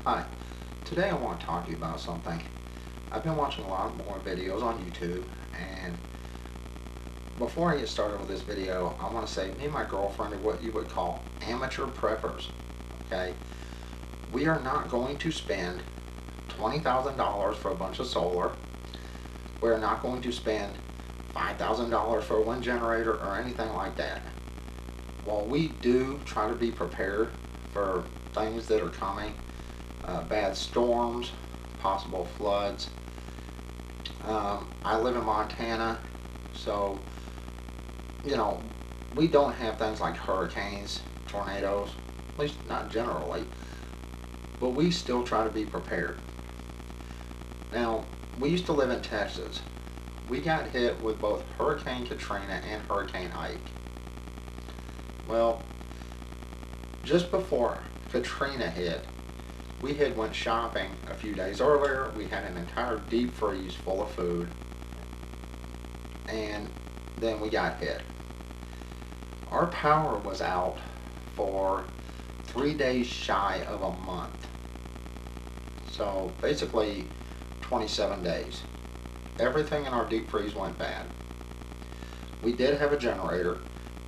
Hi, today I want to talk to you about something. I've been watching a lot more videos on YouTube, and before I get started with this video, I want to say me and my girlfriend are what you would call amateur preppers. Okay, we are not going to spend $20,000 for a bunch of solar. We're not going to spend $5,000 for a wind generator or anything like that. While we do try to be prepared for things that are coming, bad storms, possible floods. I live in Montana, so we don't have things like hurricanes, tornadoes, at least not generally, but we still try to be prepared. Now, we used to live in Texas. We got hit with both Hurricane Katrina and Hurricane Ike. Well, just before Katrina hit, we had went shopping a few days earlier. We had an entire deep freeze full of food, and then we got hit. Our power was out for 3 days shy of a month. So basically 27 days. Everything in our deep freeze went bad. We did have a generator.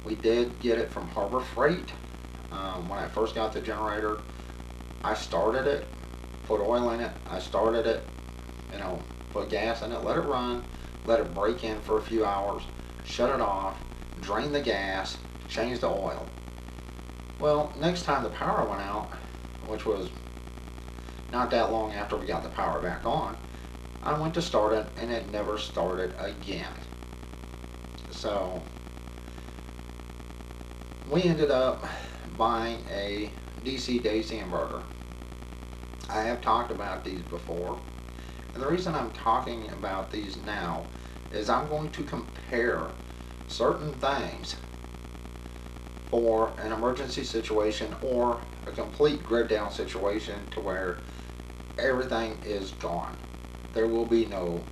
We did get it from Harbor Freight. When I first got the generator, I started it, put oil in it, I started it, put gas in it, let it run, let it break in for a few hours, shut it off, drain the gas, change the oil. Well, next time the power went out, which was not that long after we got the power back on, I went to start it and it never started again. So we ended up buying a DC to AC inverter. I have talked about these before, and the reason I'm talking about these now is I'm going to compare certain things for an emergency situation or a complete grid down situation to where everything is gone. There will be no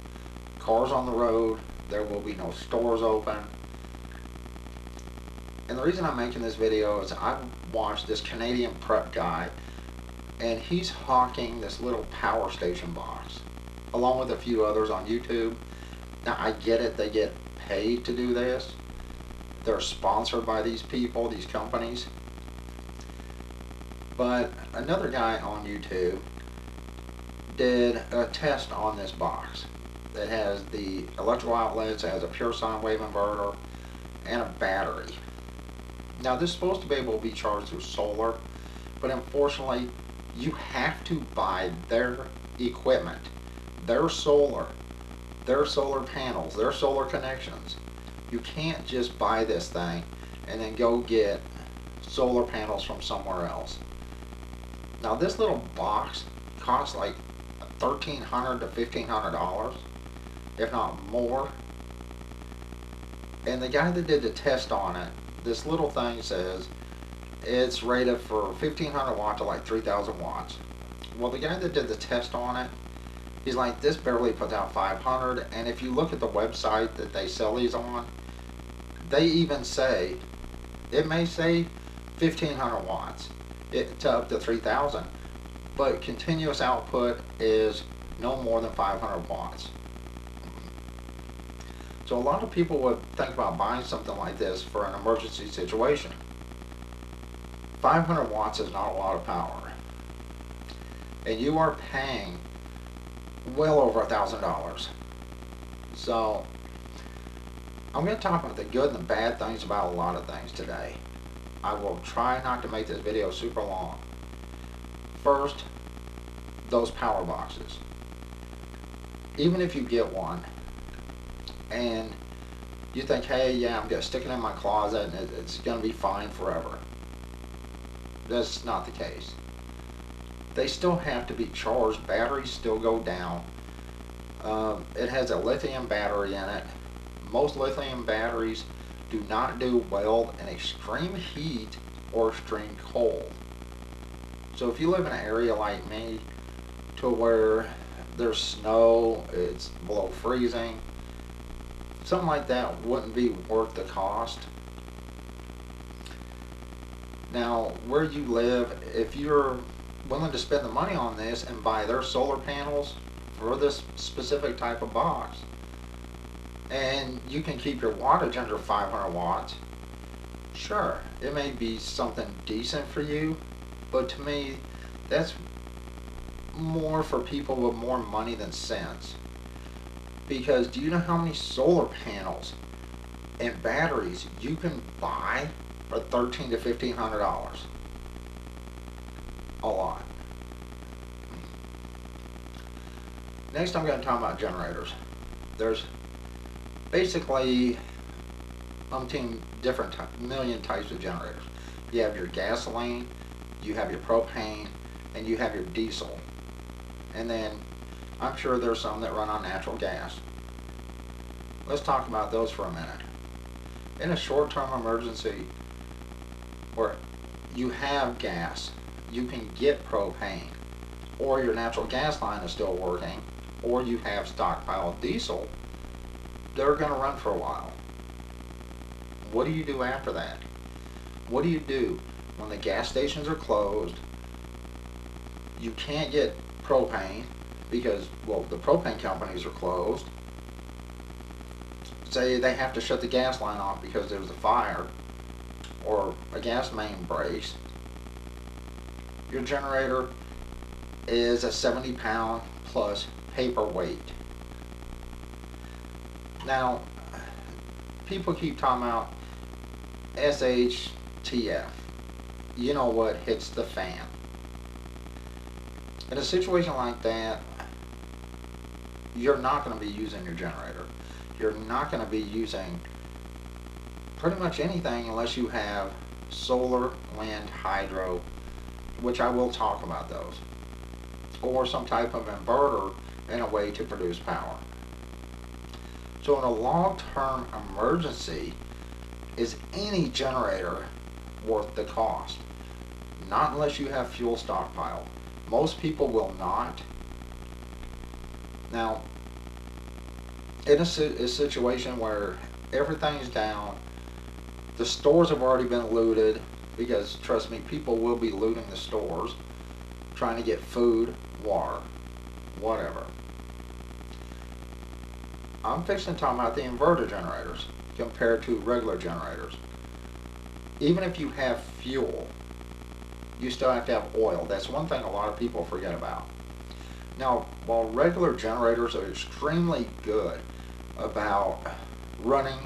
cars on the road, there will be no stores open. And the reason I'm making this video is I watched this Canadian prep guy, and he's hawking this little power station box along with a few others on YouTube. Now I get it, they get paid to do this. They're sponsored by these people, these companies. But another guy on YouTube did a test on this box that has the electrical outlets, it has a pure sine wave inverter, and a battery. Now this is supposed to be able to be charged through solar, but unfortunately you have to buy their equipment, their solar panels, their solar connections. You can't just buy this thing and then go get solar panels from somewhere else. Now this little box costs like $1,300 to $1,500, if not more. And the guy that did the test on it, this little thing says it's rated for 1,500 watts to like 3,000 watts. Well, the guy that did the test on it, he's like, this barely puts out 500. And if you look at the website that they sell these on, they even say, it may say 1,500 watts to up to 3,000, but continuous output is no more than 500 watts. So a lot of people would think about buying something like this for an emergency situation. 500 watts is not a lot of power. And you are paying well over $1,000. So I'm going to talk about the good and the bad things about a lot of things today. I will try not to make this video super long. First, those power boxes. Even if you get one, and you think, hey, yeah, I'm going to stick it in my closet and it's going to be fine forever. That's not the case. They still have to be charged. Batteries still go down. It has a lithium battery in it. Most lithium batteries do not do well in extreme heat or extreme cold. So if you live in an area like me to where there's snow, it's below freezing, something like that wouldn't be worth the cost. Now, where you live, if you're willing to spend the money on this and buy their solar panels for this specific type of box, and you can keep your wattage under 500 watts, sure, it may be something decent for you, but to me, that's more for people with more money than sense. Because do you know how many solar panels and batteries you can buy for $1,300 to $1,500? A lot. Next, I'm going to talk about generators. There's basically umpteen different million types of generators. You have your gasoline, you have your propane, and you have your diesel. And then I'm sure there's some that run on natural gas. Let's talk about those for a minute. In a short-term emergency where you have gas, you can get propane, or your natural gas line is still working, or you have stockpiled diesel, they're going to run for a while. What do you do after that? What do you do when the gas stations are closed? You can't get propane because, well, the propane companies are closed. Say they have to shut the gas line off because there's a fire or a gas main breaks. Your generator is a 70-pound plus paperweight. Now, people keep talking about SHTF. You know what hits the fan. In a situation like that, you're not going to be using your generator. You're not going to be using pretty much anything unless you have solar, wind, hydro, which I will talk about those, or some type of inverter in a way to produce power. So in a long-term emergency, is any generator worth the cost? Not unless you have fuel stockpile. Most people will not. Now, in a situation where everything's down, the stores have already been looted, because trust me, people will be looting the stores, trying to get food, water, whatever. I'm fixing to talk about the inverter generators compared to regular generators. Even if you have fuel, you still have to have oil. That's one thing a lot of people forget about. Now, while regular generators are extremely good about running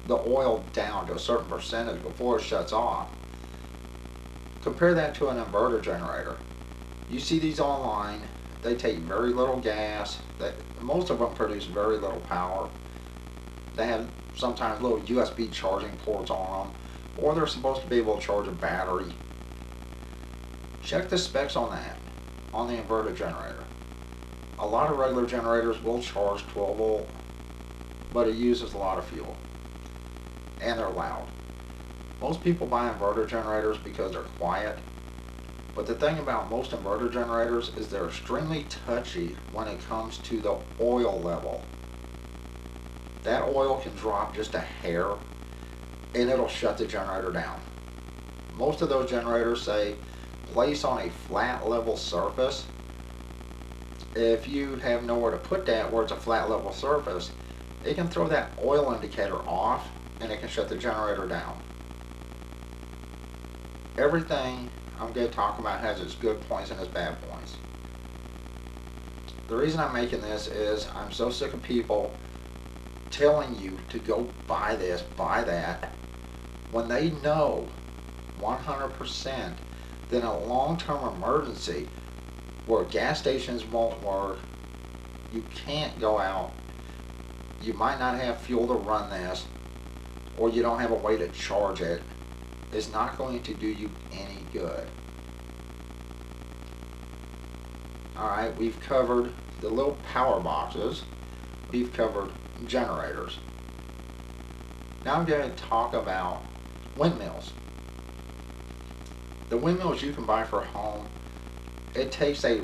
the oil down to a certain percentage before it shuts off, compare that to an inverter generator. You see these online, they take very little gas, most of them produce very little power. They have sometimes little USB charging ports on them, or they're supposed to be able to charge a battery. Check the specs on that, on the inverter generator. A lot of regular generators will charge 12 volt, but it uses a lot of fuel, and they're loud. Most people buy inverter generators because they're quiet, but the thing about most inverter generators is they're extremely touchy when it comes to the oil level. That oil can drop just a hair and it'll shut the generator down. Most of those generators say place on a flat level surface. If you have nowhere to put that where it's a flat level surface, it can throw that oil indicator off and it can shut the generator down. Everything I'm going to talk about has its good points and its bad points. The reason I'm making this is I'm so sick of people telling you to go buy this, buy that, when they know 100% that in a long-term emergency where gas stations won't work, you can't go out, you might not have fuel to run this, or you don't have a way to charge it, is not going to do you any good. Alright, we've covered the little power boxes, we've covered generators. Now I'm going to talk about windmills. The windmills you can buy for home, it takes a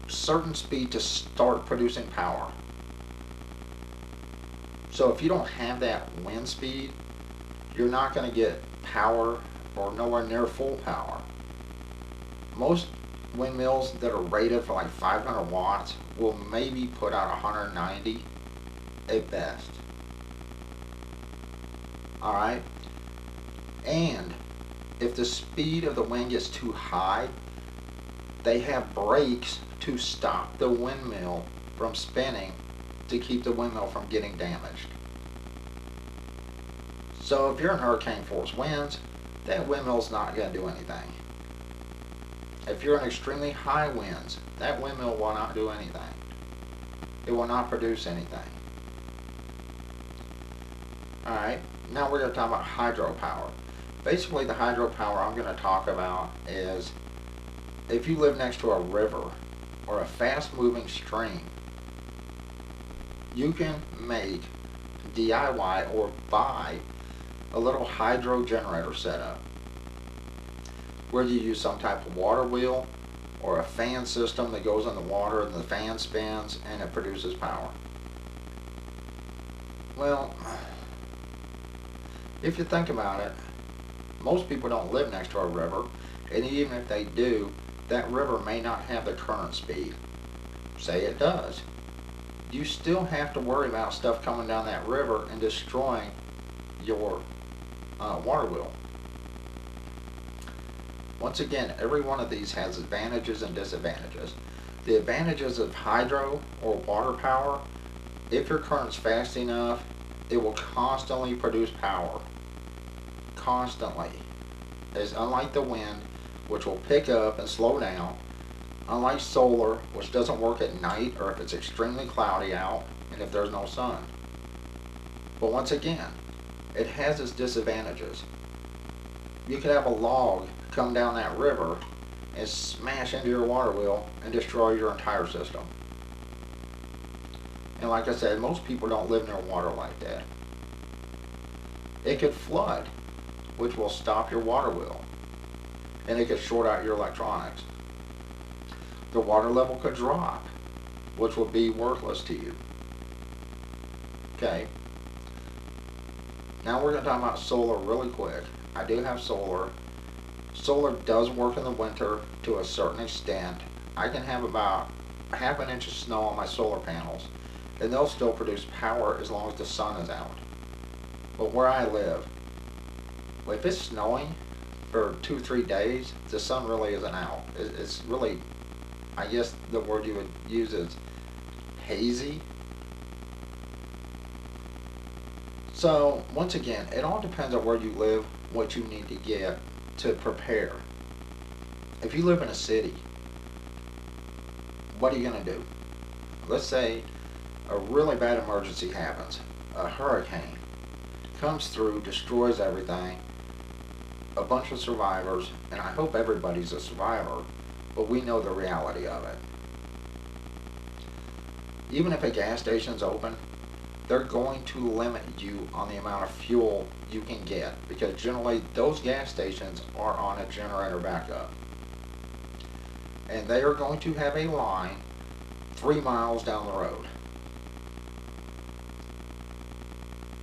certain speed to start producing power. So if you don't have that wind speed, you're not going to get power or nowhere near full power. Most windmills that are rated for like 500 watts will maybe put out 190 at best. Alright? And if the speed of the wind gets too high, they have brakes to stop the windmill from spinning to keep the windmill from getting damaged. So if you're in hurricane force winds, that windmill's not going to do anything. If you're in extremely high winds, that windmill will not do anything. It will not produce anything. Alright, now we're going to talk about hydropower. Basically, the hydropower I'm going to talk about is if you live next to a river or a fast-moving stream, you can make DIY or buy a little hydro generator setup where you use some type of water wheel or a fan system that goes in the water and the fan spins and it produces power. Well, if you think about it, most people don't live next to a river, and even if they do, that river may not have the current speed. Say it does. You still have to worry about stuff coming down that river and destroying your water wheel. Once again, every one of these has advantages and disadvantages. The advantages of hydro or water power, if your current's fast enough, it will constantly produce power. Constantly. It's unlike the wind, which will pick up and slow down. Unlike solar, which doesn't work at night or if it's extremely cloudy out and if there's no sun. But once again, it has its disadvantages. You could have a log come down that river and smash into your water wheel and destroy your entire system. And like I said, most people don't live near water like that. It could flood, which will stop your water wheel, and it could short out your electronics. The water level could drop, which will be worthless to you. Okay. Now we're going to talk about solar really quick. I do have solar. Solar does work in the winter to a certain extent. I can have about half an inch of snow on my solar panels, and they'll still produce power as long as the sun is out. But where I live, if it's snowing for 2-3 days, the sun really isn't out. It's really, I guess the word you would use is hazy. So once again, it all depends on where you live, what you need to get to prepare. If you live in a city, what are you going to do? Let's say a really bad emergency happens. A hurricane comes through, destroys everything, a bunch of survivors, and I hope everybody's a survivor, but we know the reality of it. Even if a gas station's open, they're going to limit you on the amount of fuel you can get, because generally those gas stations are on a generator backup. And they are going to have a line 3 miles down the road.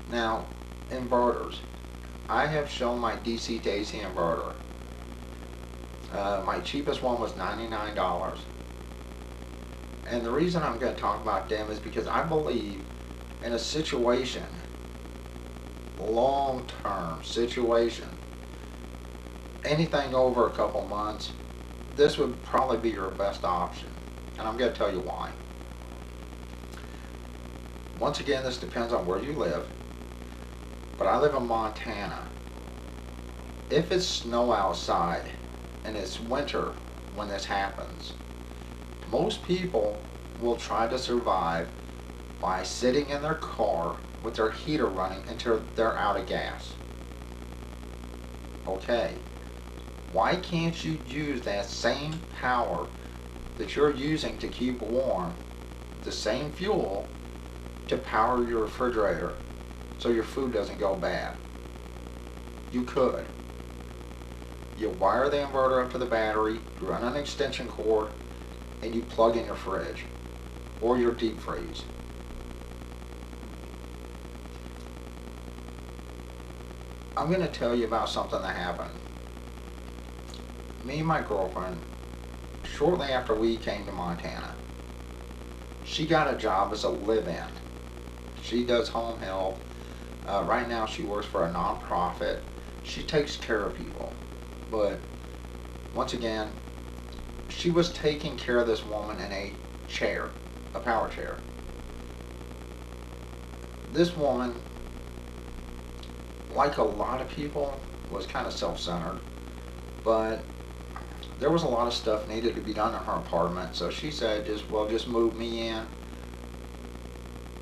Now, inverters. I have shown my DC to AC inverter. My cheapest one was $99. And the reason I'm going to talk about them is because I believe in a situation, long-term situation, anything over a couple months, this would probably be your best option. And I'm going to tell you why. Once again, this depends on where you live. But I live in Montana. If it's snow outside and it's winter when this happens, most people will try to survive by sitting in their car with their heater running until they're out of gas. Okay, why can't you use that same power that you're using to keep warm, the same fuel, to power your refrigerator so your food doesn't go bad? You could. You wire the inverter up to the battery, you run an extension cord, and you plug in your fridge or your deep freeze. I'm going to tell you about something that happened. Me and my girlfriend shortly after we came to Montana. She got a job as a live-in. She does home health. Right now she works for a nonprofit. She takes care of people. But once again, she was taking care of this woman in a chair, a power chair. This woman, like a lot of people, was kind of self-centered, but there was a lot of stuff needed to be done in her apartment, so she said, just move me in.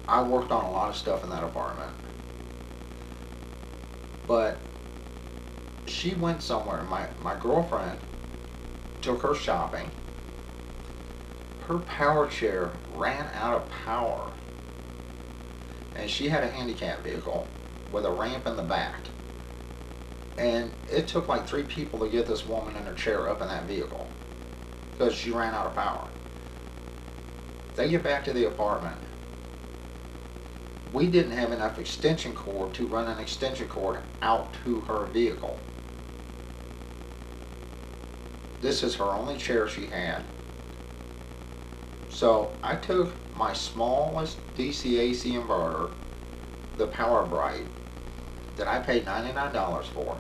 I worked on a lot of stuff in that apartment. But she went somewhere. My girlfriend took her shopping. Her power chair ran out of power. And she had a handicap vehicle with a ramp in the back. And it took like 3 people to get this woman in her chair up in that vehicle because she ran out of power. They get back to the apartment. We didn't have enough extension cord to run an extension cord out to her vehicle. This is her only chair she had. So I took my smallest DC-AC inverter, the Power Bright, that I paid $99 for.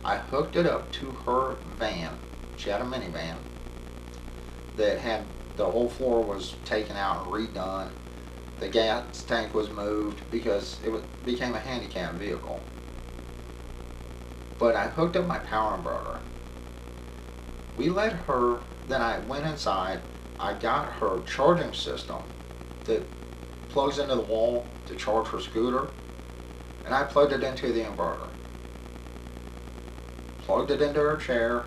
I hooked it up to her van. She had a minivan that had, the whole floor was taken out and redone. The gas tank was moved because it became a handicap vehicle. But I hooked up my power inverter. We let her, then I went inside, I got her charging system that plugs into the wall to charge her scooter, and I plugged it into the inverter. Plugged it into her chair,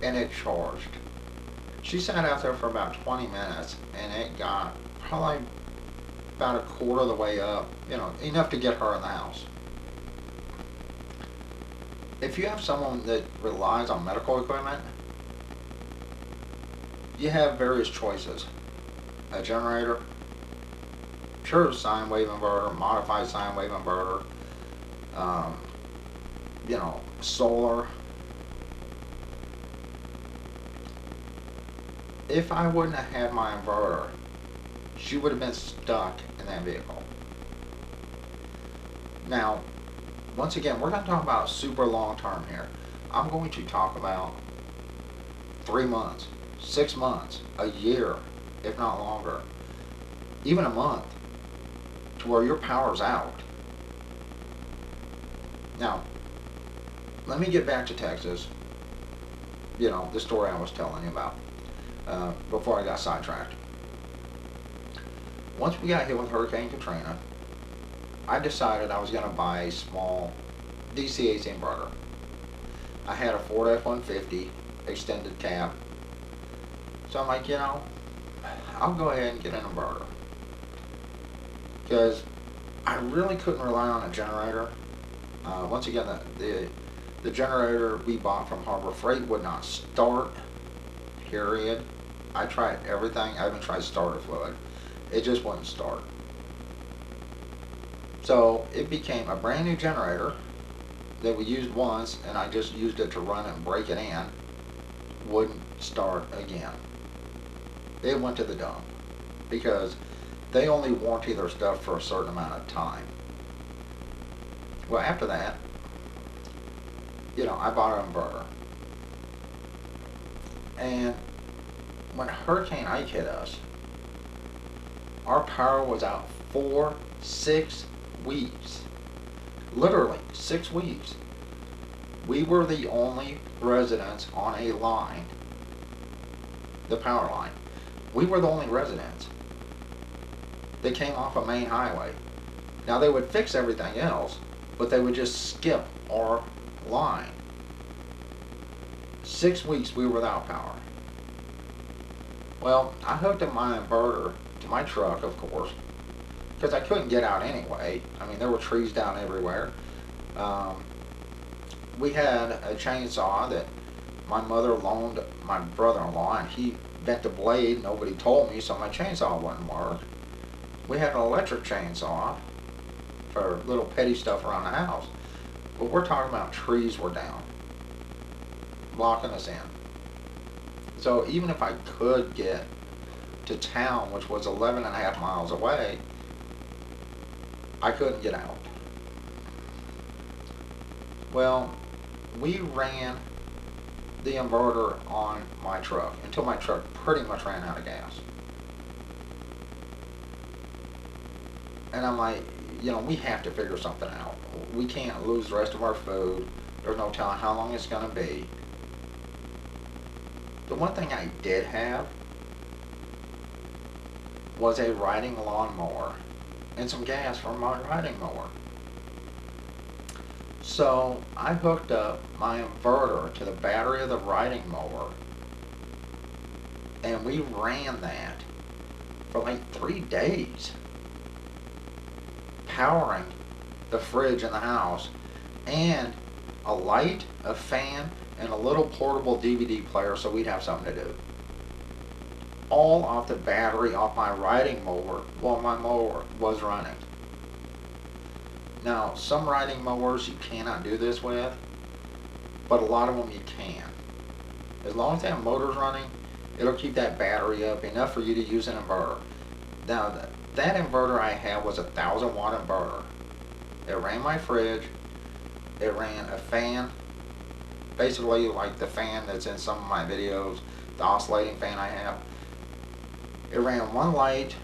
and it charged. She sat out there for about 20 minutes, and it got probably about a quarter of the way up, enough to get her in the house. If you have someone that relies on medical equipment, you have various choices. A generator, pure sine wave inverter, modified sine wave inverter, solar. If I wouldn't have had my inverter, she would have been stuck in that vehicle. Now, once again, we're going to talk about super long term here. I'm going to talk about 3 months, 6 months, a year, if not longer, even a month, to where your power's out. Now, let me get back to Texas, the story I was telling you about before I got sidetracked. Once we got hit with Hurricane Katrina, I decided I was going to buy a small DC-AC inverter. I had a Ford F-150 extended cab. So I'm like, I'll go ahead and get an inverter. Because I really couldn't rely on a generator. Once again, the generator we bought from Harbor Freight would not start, period. I tried everything. I even tried starter fluid. It just wouldn't start. So it became a brand new generator that we used once, and I just used it to run it and break it in. Wouldn't start again. It went to the dump because they only warranty their stuff for a certain amount of time. Well, after that, I bought an inverter. And when Hurricane Ike hit us, our power was out for 6 weeks. Literally 6 weeks. We were the only residents on a line, the power line. We were the only residents. They came off a main highway. Now they would fix everything else, but they would just skip our line. 6 weeks we were without power. Well, I hooked up my inverter to my truck, of course, because I couldn't get out anyway. I mean, there were trees down everywhere. We had a chainsaw that my mother loaned my brother-in-law, and he bent the blade. Nobody told me, so my chainsaw wouldn't work. We had an electric chainsaw for little petty stuff around the house. But we're talking about trees were down, blocking us in. So even if I could get to town, which was 11.5 miles away, I couldn't get out. Well, we ran the inverter on my truck until my truck pretty much ran out of gas. And I'm like, we have to figure something out. We can't lose the rest of our food. There's no telling how long it's going to be. The one thing I did have was a riding lawnmower and some gas for my riding mower. So I hooked up my inverter to the battery of the riding mower, and we ran that for like 3 days, powering the fridge in the house, and a light, a fan, and a little portable DVD player so we'd have something to do. All off the battery off my riding mower while my mower was running. Now, some riding mowers you cannot do this with, but a lot of them you can. As long as they have motors running, it'll keep that battery up enough for you to use an inverter. Now, that inverter I had was a 1,000-watt inverter. It ran my fridge, it ran a fan, basically like the fan that's in some of my videos, the oscillating fan I have. It ran one light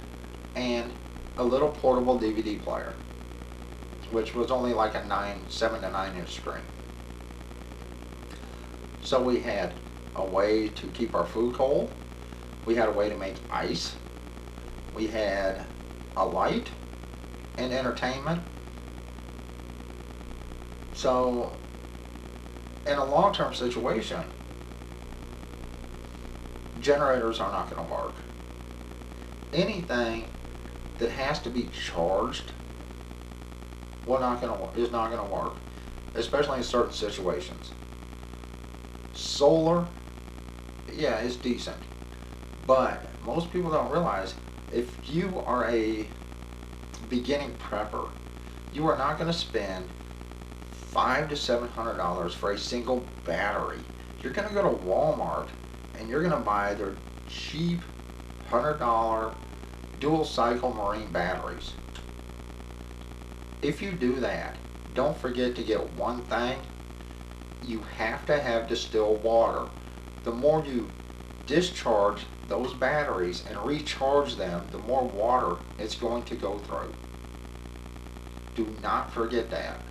and a little portable DVD player, which was only like a 7 to 9 inch screen. So we had a way to keep our food cold, we had a way to make ice, we had a light and entertainment. So in a long-term situation, generators are not going to work. Anything that has to be charged is not going to work, especially in certain situations. Solar, yeah, it's decent, but most people don't realize if you are a beginning prepper, you are not going to spend $500 to $700 for a single battery. You're going to go to Walmart and you're going to buy their cheap $100 dual cycle marine batteries. If you do that, don't forget to get one thing. You have to have distilled water. The more you discharge those batteries and recharge them, the more water it's going to go through. Do not forget that.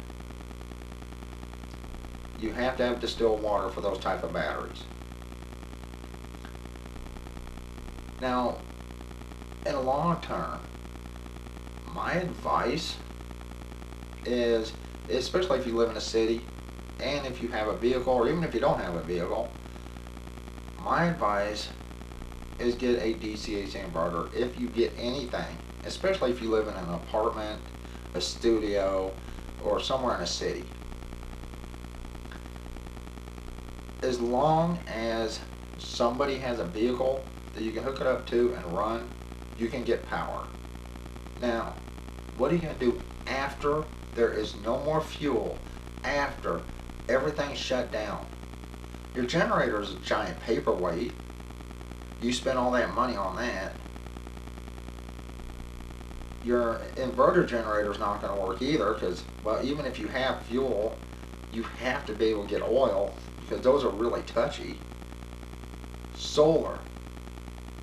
You have to have distilled water for those type of batteries. Now, in the long term, my advice is, especially if you live in a city and if you have a vehicle, or even if you don't have a vehicle, my advice is get a DC AC inverter if you get anything, especially if you live in an apartment, a studio, or somewhere in a city. As long as somebody has a vehicle that you can hook it up to and run, you can get power. Now, what are you going to do after there is no more fuel, after everything's shut down? Your generator is a giant paperweight. You spend all that money on that. Your inverter generator is not going to work either because, well, even if you have fuel, you have to be able to get oil because those are really touchy. Solar.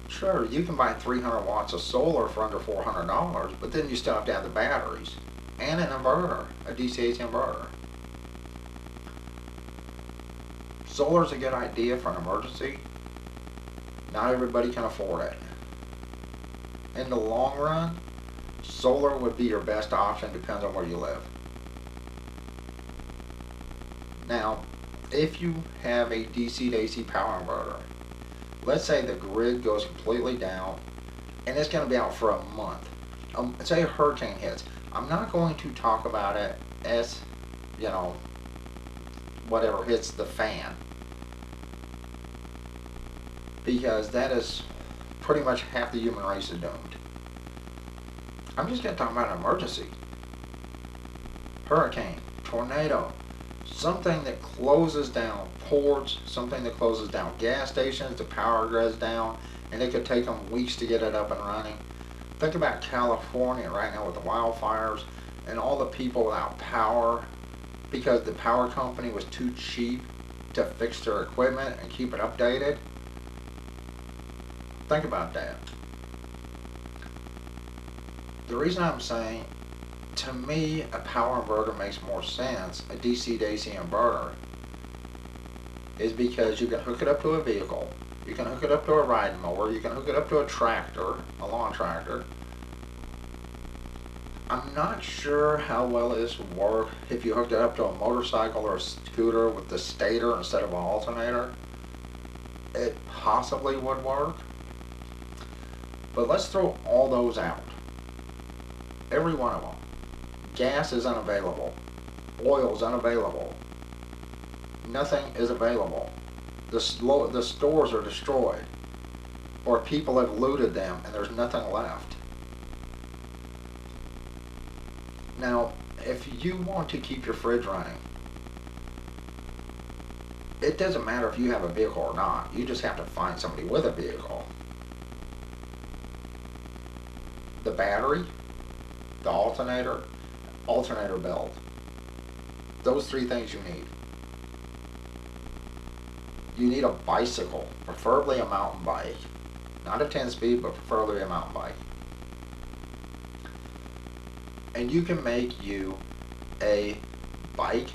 Sure, you can buy 300 watts of solar for under $400, but then you still have to have the batteries and an inverter, a DC-AC inverter. Solar is a good idea for an emergency. Not everybody can afford it. In the long run, solar would be your best option, depends on where you live. Now, if you have a DC to AC power inverter, let's say the grid goes completely down and it's going to be out for a month. Say a hurricane hits. I'm not going to talk about it as, whatever hits the fan, because that is pretty much half the human race is doomed. I'm just going to talk about an emergency. Hurricane, tornado, something that closes down ports, something that closes down gas stations, the power goes down, and it could take them weeks to get it up and running. Think about California right now with the wildfires and all the people without power because the power company was too cheap to fix their equipment and keep it updated. Think about that. The reason I'm saying, to me, a power inverter makes more sense, a DC to AC inverter, is because you can hook it up to a vehicle, you can hook it up to a riding mower, you can hook it up to a tractor, a lawn tractor. I'm not sure how well this would work if you hooked it up to a motorcycle or a scooter with the stator instead of an alternator. It possibly would work. But let's throw all those out. Every one of them. Gas is unavailable. Oil is unavailable. Nothing is available. The stores are destroyed. Or people have looted them and there's nothing left. Now, if you want to keep your fridge running, it doesn't matter if you have a vehicle or not. You just have to find somebody with a vehicle. The battery, the alternator belt. Those three things you need. You need a bicycle, preferably a mountain bike. Not a 10-speed, but preferably a mountain bike. And you can make you a bike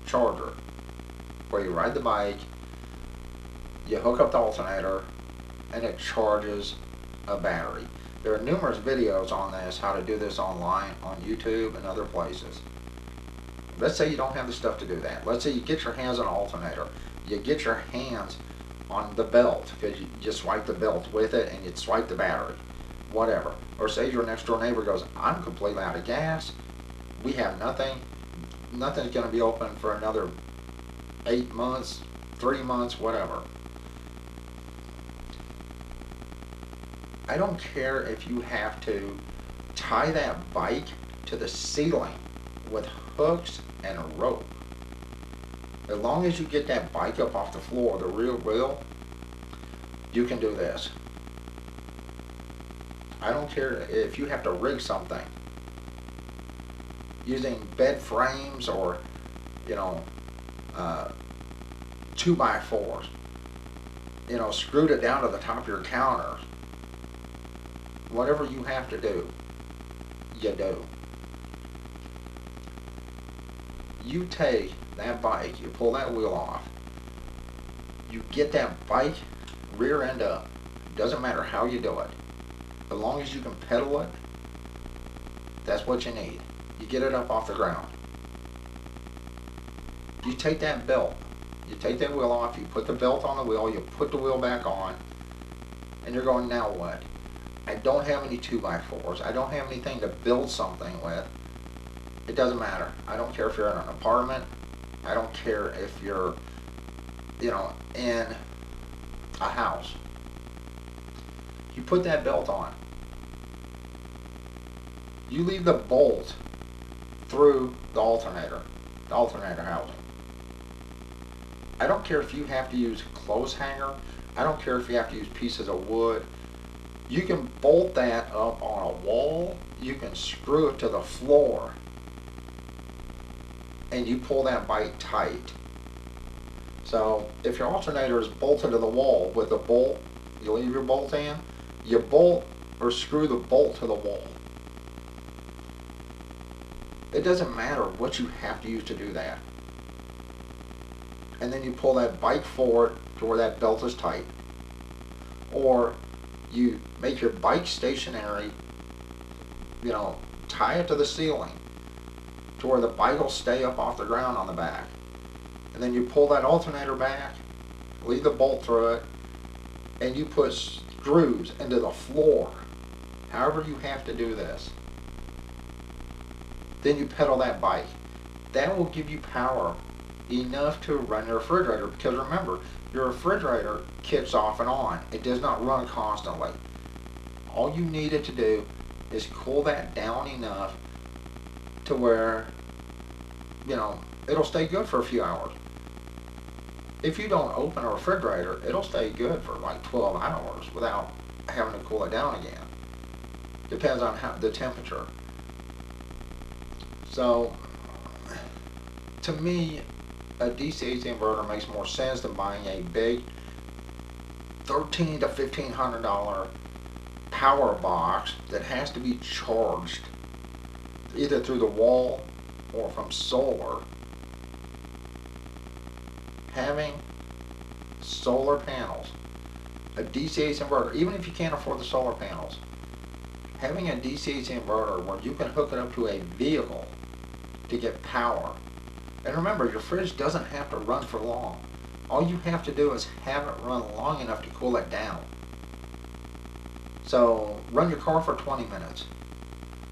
charger where you ride the bike, you hook up the alternator, and it charges a battery. There are numerous videos on this, how to do this online, on YouTube and other places. Let's say you don't have the stuff to do that. Let's say you get your hands on an alternator. You get your hands on the belt, because you just swipe the belt with it and you swipe the battery. Whatever. Or say your next door neighbor goes, I'm completely out of gas. We have nothing. Nothing's going to be open for another 8 months, 3 months, whatever. I don't care if you have to tie that bike to the ceiling with hooks and a rope. As long as you get that bike up off the floor, the real wheel, you can do this. I don't care if you have to rig something using bed frames or, 2x4s. Screwed it down to the top of your counter. Whatever you have to do, you do. You take that bike, you pull that wheel off, you get that bike rear end up. Doesn't matter how you do it. As long as you can pedal it, that's what you need. You get it up off the ground. You take that belt, you take that wheel off, you put the belt on the wheel, you put the wheel back on, and you're going, now what? I don't have any 2x4s. I don't have anything to build something with. It doesn't matter. I don't care if you're in an apartment. I don't care if you're, in a house. You put that belt on. You leave the bolt through the alternator housing. I don't care if you have to use a clothes hanger. I don't care if you have to use pieces of wood. You can bolt that up on a wall. You can screw it to the floor. And you pull that bike tight. So if your alternator is bolted to the wall with a bolt, you leave your bolt in, you bolt or screw the bolt to the wall. It doesn't matter what you have to use to do that. And then you pull that bike forward to where that belt is tight. Or you make your bike stationary, tie it to the ceiling to where the bike will stay up off the ground on the back. And then you pull that alternator back, leave the bolt through it, and you put screws into the floor, however you have to do this. Then you pedal that bike. That will give you power enough to run your refrigerator, because remember, your refrigerator kicks off and on. It does not run constantly. All you need it to do is cool that down enough to where, it'll stay good for a few hours. if you don't open a refrigerator, it'll stay good for like 12 hours without having to cool it down again. Depends on the temperature. So, to me, a DC-AC inverter makes more sense than buying a big $1,300 to $1,500 power box that has to be charged either through the wall or from solar. Having solar panels, a DC-AC inverter, even if you can't afford the solar panels, having a DC-AC inverter where you can hook it up to a vehicle to get power. And remember, your fridge doesn't have to run for long. All you have to do is have it run long enough to cool it down. So run your car for 20 minutes.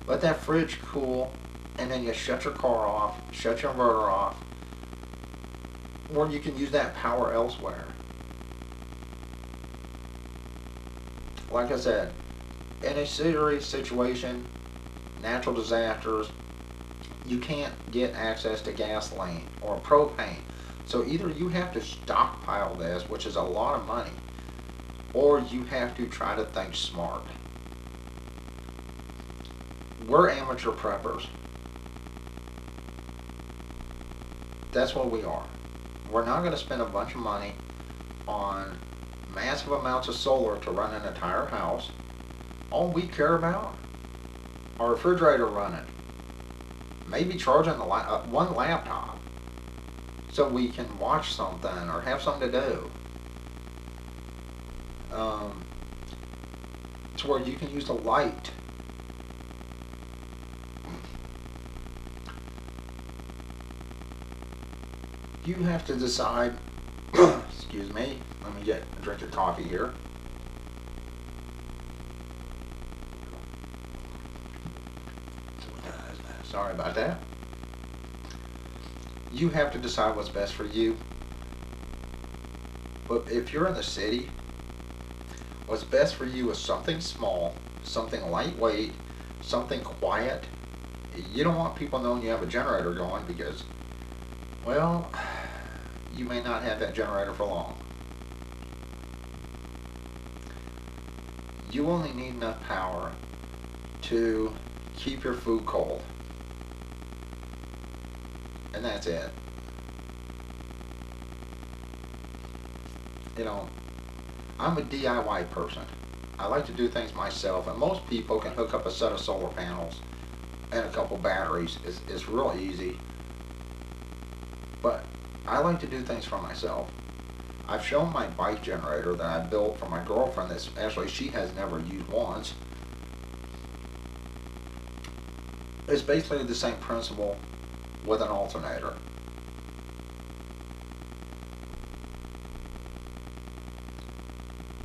Let that fridge cool, and then you shut your car off, shut your inverter off, or you can use that power elsewhere. Like I said, in a serious situation, natural disasters, you can't get access to gasoline or propane. So either you have to stockpile this, which is a lot of money, or you have to try to think smart. We're amateur preppers. That's what we are. We're not going to spend a bunch of money on massive amounts of solar to run an entire house. All we care about, our refrigerator running, maybe charging the one laptop so we can watch something or have something to do. To where you can use the light. You have to decide, excuse me, let me get a drink of coffee here. Sorry about that. You have to decide what's best for you. But if you're in the city, what's best for you is something small, something lightweight, something quiet. You don't want people knowing you have a generator going because, well, you may not have that generator for long. You only need enough power to keep your food cold. And that's it. You know, I'm a DIY person. I like to do things myself, and most people can hook up a set of solar panels and a couple batteries. It's real easy. But I like to do things for myself. I've shown my bike generator that I built for my girlfriend that actually she has never used once. It's basically the same principle with an alternator.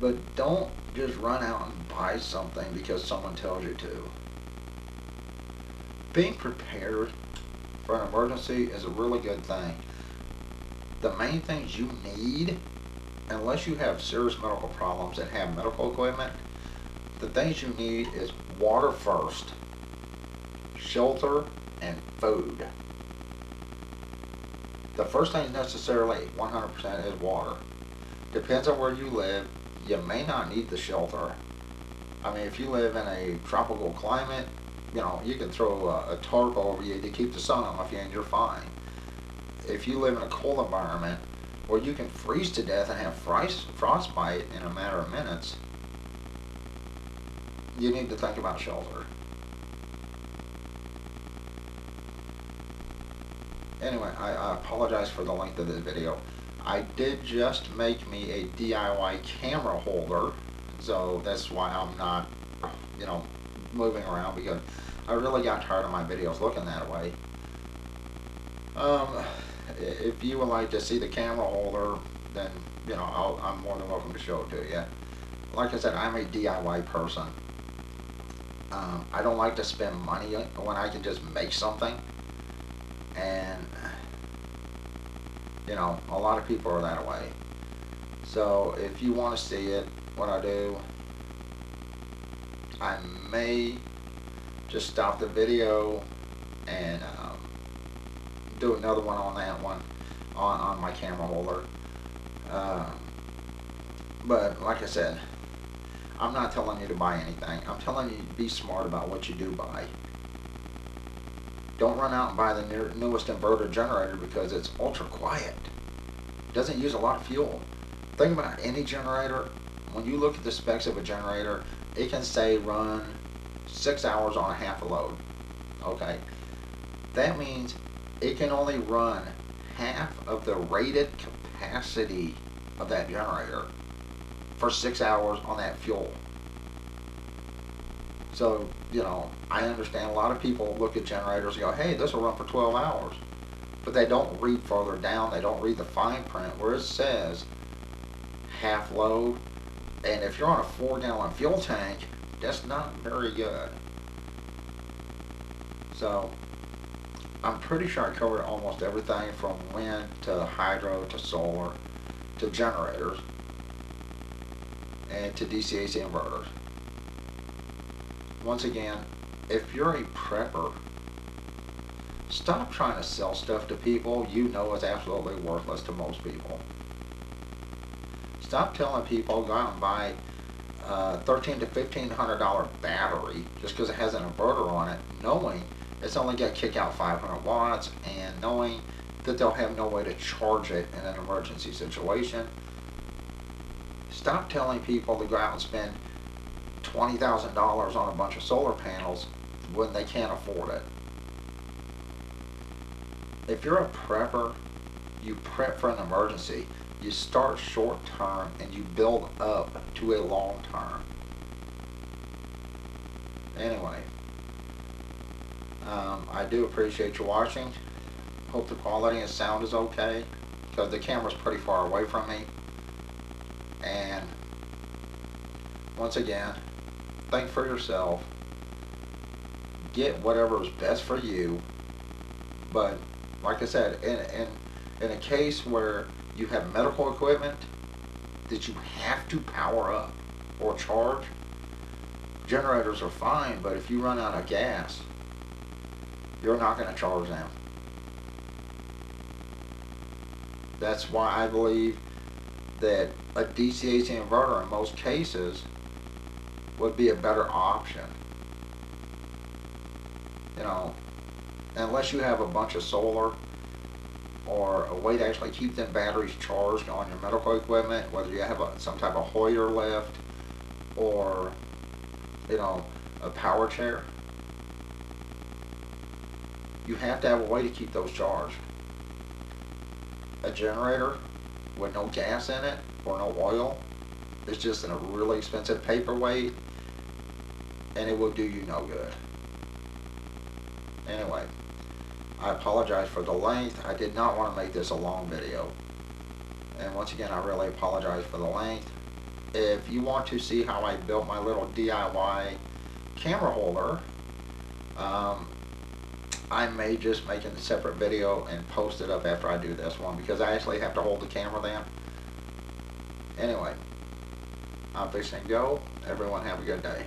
But don't just run out and buy something because someone tells you to. Being prepared for an emergency is a really good thing. The main things you need, unless you have serious medical problems and have medical equipment, the things you need is water first, shelter, and food. The first thing necessarily 100% is water. Depends on where you live. You may not need the shelter. I mean, if you live in a tropical climate, you know, you can throw a tarp over you to keep the sun off you and you're fine. If you live in a cold environment where you can freeze to death and have frostbite in a matter of minutes, you need to think about shelter. Anyway, I apologize for the length of this video. I did just make me a DIY camera holder, so that's why I'm not, you know, moving around, because I really got tired of my videos looking that way. If you would like to see the camera holder, then, you know, I'm more than welcome to show it to you. Like I said, I'm a DIY person. I don't like to spend money when I can just make something. And, you know, a lot of people are that way. So if you want to see it, what I do, I may just stop the video and do another one on that one, on my camera holder. Uh, but like I said, I'm not telling you to buy anything. I'm telling you to be smart about what you do buy. Don't run out and buy the newest inverter generator because it's ultra quiet. It doesn't use a lot of fuel. Think about any generator. When you look at the specs of a generator, it can say run 6 hours on a half a load. Okay? That means it can only run half of the rated capacity of that generator for 6 hours on that fuel. So, you know, I understand a lot of people look at generators and go, hey, this will run for 12 hours. But they don't read further down. They don't read the fine print where it says half load. And if you're on a 4-gallon fuel tank, that's not very good. So, I'm pretty sure I covered almost everything from wind to hydro to solar to generators and to DC-AC inverters. Once again, if you're a prepper, stop trying to sell stuff to people you know is absolutely worthless to most people. Stop telling people go out and buy a $1,300 to $1,500 battery just because it has an inverter on it, knowing it's only going to kick out 500 watts and knowing that they'll have no way to charge it in an emergency situation. Stop telling people to go out and spend $20,000 on a bunch of solar panels when they can't afford it. If you're a prepper, you prep for an emergency. You start short term and you build up to a long term. Anyway, I do appreciate you watching. Hope the quality and sound is okay because the camera's pretty far away from me. And once again, think for yourself. Get whatever is best for you. But like I said, in a case where you have medical equipment that you have to power up or charge, generators are fine, but if you run out of gas, you're not going to charge them. That's why I believe that a DC-AC inverter in most cases would be a better option. You know, unless you have a bunch of solar or a way to actually keep them batteries charged on your medical equipment, whether you have some type of Hoyer lift or, you know, a power chair, you have to have a way to keep those charged. A generator with no gas in it or no oil is just in a really expensive paperweight, and it will do you no good. Anyway, I apologize for the length. I did not want to make this a long video. And once again, I really apologize for the length. If you want to see how I built my little DIY camera holder, I may just make a separate video and post it up after I do this one because I actually have to hold the camera then. Anyway, I'm fixing to go. Everyone have a good day.